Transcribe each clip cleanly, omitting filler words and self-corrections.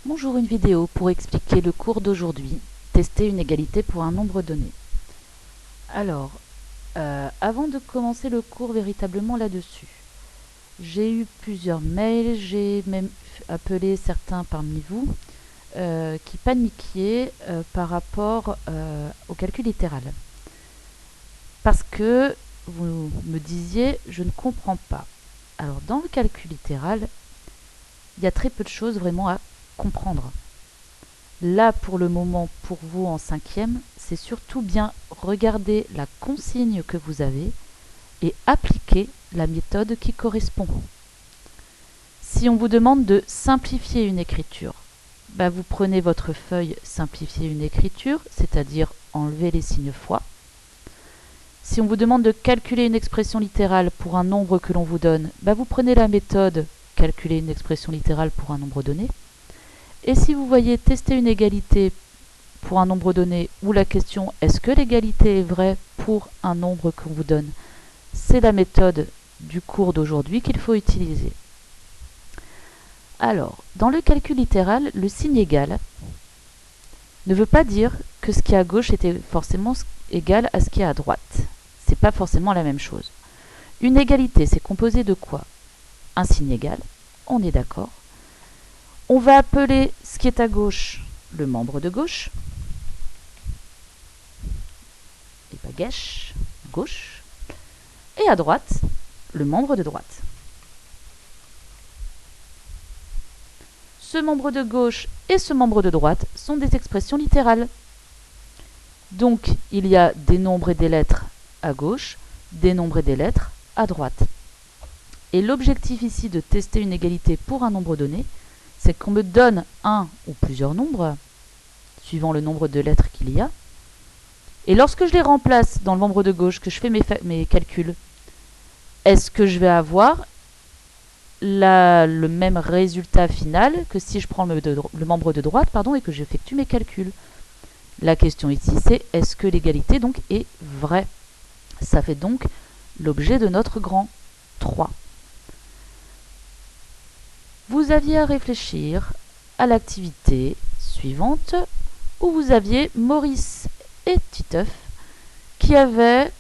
Bonjour, une vidéo pour expliquer le cours d'aujourd'hui, tester une égalité pour un nombre donné. Alors, avant de commencer le cours véritablement là-dessus, j'ai eu plusieurs mails, j'ai même appelé certains parmi vous qui paniquaient par rapport au calcul littéral. Parce que vous me disiez, je ne comprends pas. Alors, dans le calcul littéral, il y a très peu de choses vraiment à comprendre. Là, pour le moment, pour vous en 5e, c'est surtout bien regarder la consigne que vous avez et appliquer la méthode qui correspond. Si on vous demande de simplifier une écriture, vous prenez votre feuille simplifier une écriture, c'est-à-dire enlever les signes fois. Si on vous demande de calculer une expression littérale pour un nombre que l'on vous donne, vous prenez la méthode calculer une expression littérale pour un nombre donné. Et si vous voyez tester une égalité pour un nombre donné ou la question est-ce que l'égalité est vraie pour un nombre qu'on vous donne, c'est la méthode du cours d'aujourd'hui qu'il faut utiliser. Alors, dans le calcul littéral, le signe égal ne veut pas dire que ce qui est à gauche était forcément égal à ce qui est à droite. C'est pas forcément la même chose. Une égalité, c'est composé de quoi? Un signe égal, on est d'accord. On va appeler ce qui est à gauche le membre de gauche. Et gauche. Et à droite, le membre de droite. Ce membre de gauche et ce membre de droite sont des expressions littérales. Donc, il y a des nombres et des lettres à gauche, des nombres et des lettres à droite. Et l'objectif ici de tester une égalité pour un nombre donné, c'est qu'on me donne un ou plusieurs nombres, suivant le nombre de lettres qu'il y a. Et lorsque je les remplace dans le membre de gauche, que je fais mes calculs, est-ce que je vais avoir le même résultat final que si je prends le membre de droite et que j'effectue mes calculs? La question ici, c'est est-ce que l'égalité donc est vraie? Ça fait donc l'objet de notre grand 3. Vous aviez à réfléchir à l'activité suivante où vous aviez Maurice et Titeuf qui avaient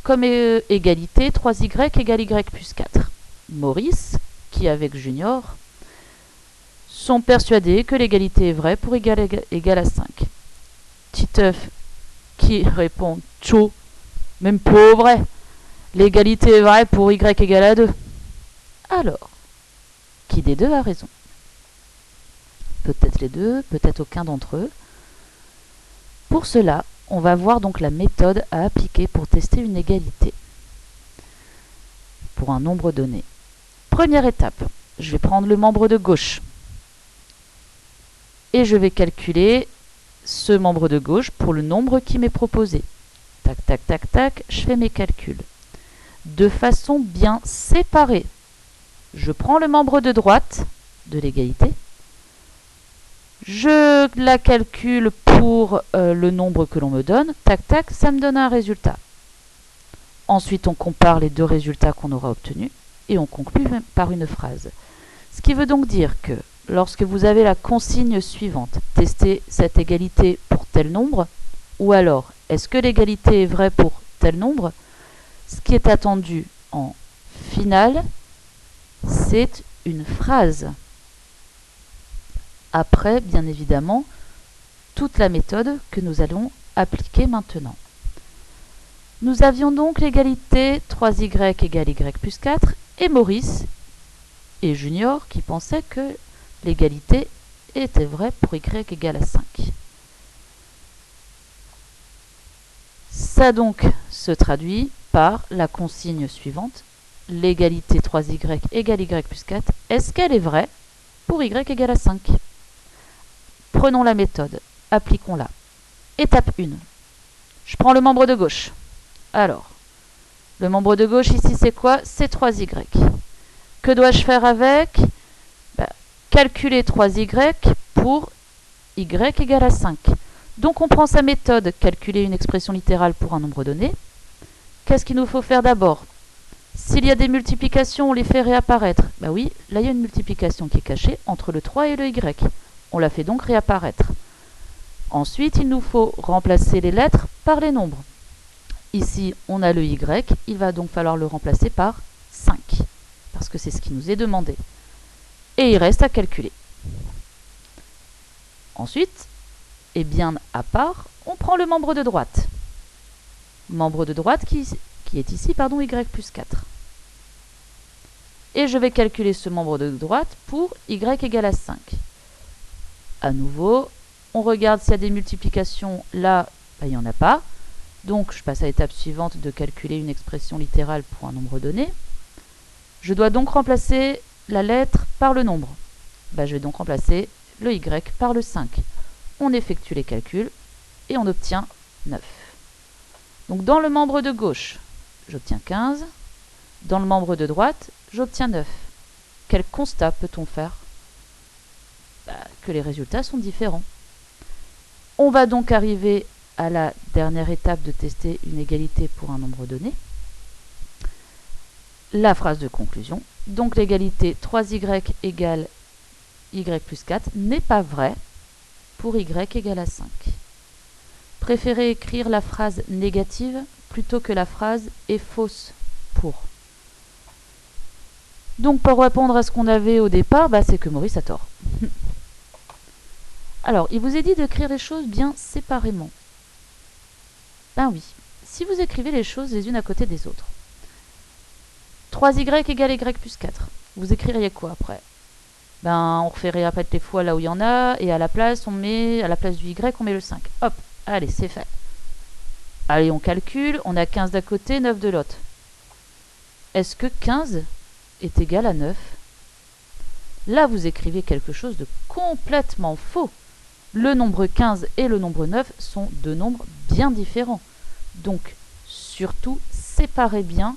comme égalité 3y égale y plus 4. Maurice, qui avec Junior, sont persuadés que l'égalité est vraie pour y à 5. Titeuf qui répond tcho, même pas vrai, l'égalité est vraie pour y égale à 2. Alors, qui des deux a raison? Peut-être les deux, peut-être aucun d'entre eux. Pour cela, on va voir donc la méthode à appliquer pour tester une égalité pour un nombre donné. Première étape, je vais prendre le membre de gauche et je vais calculer ce membre de gauche pour le nombre qui m'est proposé. Tac, tac, tac, tac, je fais mes calculs. De façon bien séparée. Je prends le membre de droite de l'égalité. Je la calcule pour le nombre que l'on me donne. Tac, tac, ça me donne un résultat. Ensuite, on compare les deux résultats qu'on aura obtenus et on conclut par une phrase. Ce qui veut donc dire que lorsque vous avez la consigne suivante, tester cette égalité pour tel nombre, ou alors est-ce que l'égalité est vraie pour tel nombre, ce qui est attendu en finale, c'est une phrase. Après, bien évidemment, toute la méthode que nous allons appliquer maintenant. Nous avions donc l'égalité 3y égale y plus 4 et Maurice et Junior qui pensaient que l'égalité était vraie pour y égale à 5. Ça donc se traduit par la consigne suivante. L'égalité 3y égale y plus 4, est-ce qu'elle est vraie pour y égale à 5? Prenons la méthode, appliquons-la. Étape 1. Je prends le membre de gauche. Alors, le membre de gauche ici c'est quoi? C'est 3y. Que dois-je faire avec? Calculer 3y pour y égale à 5. Donc on prend sa méthode, calculer une expression littérale pour un nombre donné. Qu'est-ce qu'il nous faut faire d'abord? S'il y a des multiplications, on les fait réapparaître. Oui, là il y a une multiplication qui est cachée entre le 3 et le y. On la fait donc réapparaître. Ensuite, il nous faut remplacer les lettres par les nombres. Ici, on a le y, il va donc falloir le remplacer par 5, parce que c'est ce qui nous est demandé. Et il reste à calculer. Ensuite, et bien à part, on prend le membre de droite. Membre de droite qui est ici, y plus 4. Et je vais calculer ce membre de droite pour y égale à 5. À nouveau, on regarde s'il y a des multiplications. Là, il n'y en a pas. Donc, je passe à l'étape suivante de calculer une expression littérale pour un nombre donné. Je dois donc remplacer la lettre par le nombre. Je vais donc remplacer le y par le 5. On effectue les calculs et on obtient 9. Donc, dans le membre de gauche, j'obtiens 15. Dans le membre de droite, j'obtiens 9. Quel constat peut-on faire? Que les résultats sont différents. On va donc arriver à la dernière étape de tester une égalité pour un nombre donné. La phrase de conclusion. Donc l'égalité 3y égale y plus 4 n'est pas vraie pour y égale à 5. Préférez écrire la phrase négative plutôt que la phrase est fausse pour. Donc pour répondre à ce qu'on avait au départ, c'est que Maurice a tort. Alors, il vous est dit d'écrire les choses bien séparément. Ben oui, si vous écrivez les choses les unes à côté des autres. 3y égale y plus 4. Vous écririez quoi après? On refait réapparaître les fois là où il y en a, et à la place, à la place du y, on met le 5. Hop, allez, c'est fait. Allez, on calcule, on a 15 d'un côté, 9 de l'autre. Est-ce que 15 est égal à 9? Là, vous écrivez quelque chose de complètement faux. Le nombre 15 et le nombre 9 sont deux nombres bien différents. Donc, surtout, séparez bien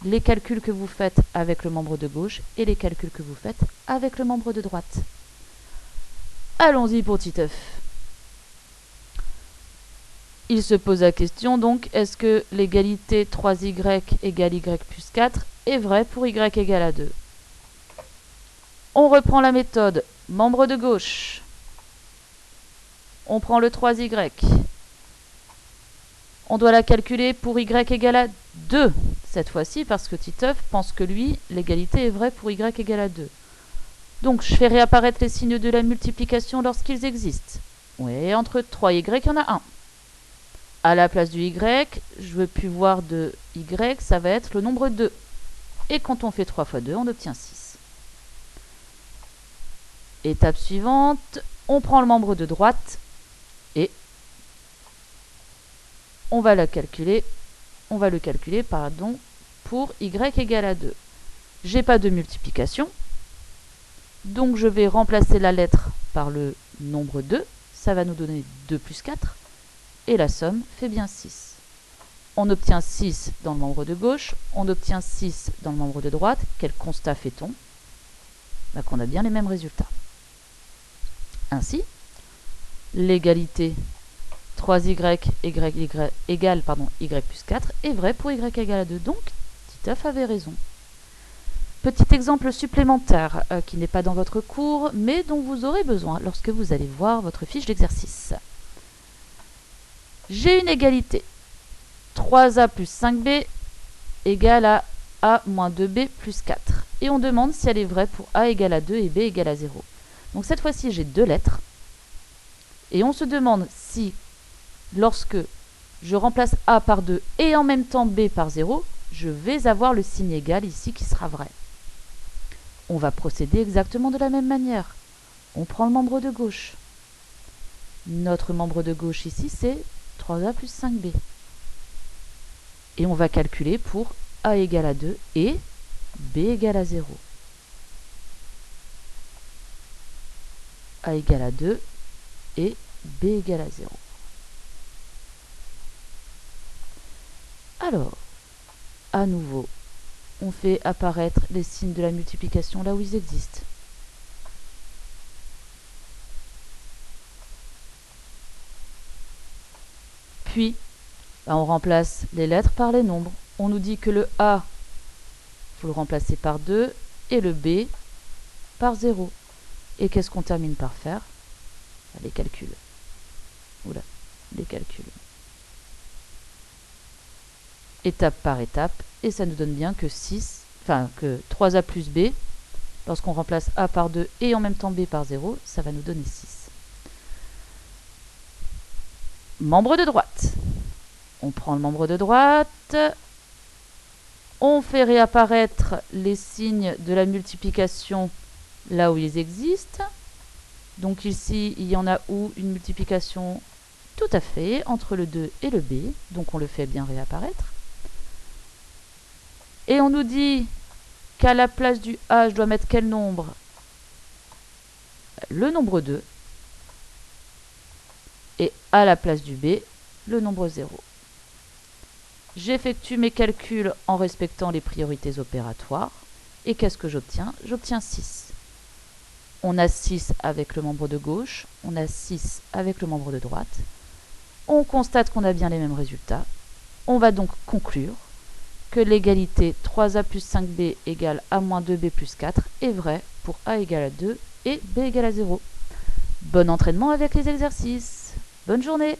les calculs que vous faites avec le membre de gauche et les calculs que vous faites avec le membre de droite. Allons-y pour Titeuf. Il se pose la question donc, est-ce que l'égalité 3y égale y plus 4 est vraie pour y égale à 2? On reprend la méthode membre de gauche. On prend le 3y. On doit la calculer pour y égale à 2, cette fois-ci, parce que Titeuf pense que lui, l'égalité est vraie pour y égale à 2. Donc, je fais réapparaître les signes de la multiplication lorsqu'ils existent. Oui, entre 3 y, il y en a un. À la place du y, je ne veux plus voir de y, ça va être le nombre 2. Et quand on fait 3 fois 2, on obtient 6. Étape suivante, on prend le membre de droite et on va le calculer pour y égale à 2. J'ai pas de multiplication, donc je vais remplacer la lettre par le nombre 2. Ça va nous donner 2 plus 4, et la somme fait bien 6. On obtient 6 dans le membre de gauche, on obtient 6 dans le membre de droite. Quel constat fait-on? Qu'on a bien les mêmes résultats. Ainsi, l'égalité 3y égale y plus 4 est vraie pour y égale à 2. Donc, Titeuf avait raison. Petit exemple supplémentaire qui n'est pas dans votre cours, mais dont vous aurez besoin lorsque vous allez voir votre fiche d'exercice. J'ai une égalité 3a plus 5b égale à a moins 2b plus 4. Et on demande si elle est vraie pour a égale à 2 et b égale à 0. Donc cette fois-ci, j'ai deux lettres. Et on se demande si, lorsque je remplace a par 2 et en même temps b par 0, je vais avoir le signe égal ici qui sera vrai. On va procéder exactement de la même manière. On prend le membre de gauche. Notre membre de gauche ici, c'est 3a plus 5b. Et on va calculer pour a égale à 2 et b égale à 0. A égale à 2 et b égale à 0. Alors, à nouveau, on fait apparaître les signes de la multiplication là où ils existent. Puis, on remplace les lettres par les nombres. On nous dit que le A, il faut le remplacer par 2 et le B par 0. Et qu'est-ce qu'on termine par faire? Enfin, les calculs. Oula, les calculs. Étape par étape, et ça nous donne bien que 3a plus b, lorsqu'on remplace a par 2 et en même temps b par 0, ça va nous donner 6. Membre de droite. On prend le membre de droite, on fait réapparaître les signes de la multiplication là où ils existent. Donc ici, il y en a où une multiplication tout à fait entre le 2 et le b, donc on le fait bien réapparaître. Et on nous dit qu'à la place du a, je dois mettre quel nombre? Le nombre 2. Et à la place du b, le nombre 0. J'effectue mes calculs en respectant les priorités opératoires. Et qu'est-ce que j'obtiens? J'obtiens 6. On a 6 avec le membre de gauche, on a 6 avec le membre de droite. On constate qu'on a bien les mêmes résultats. On va donc conclure que l'égalité 3a plus 5b égale a moins 2b plus 4 est vraie pour a égale à 2 et b égale à 0. Bon entraînement avec les exercices. Bonne journée!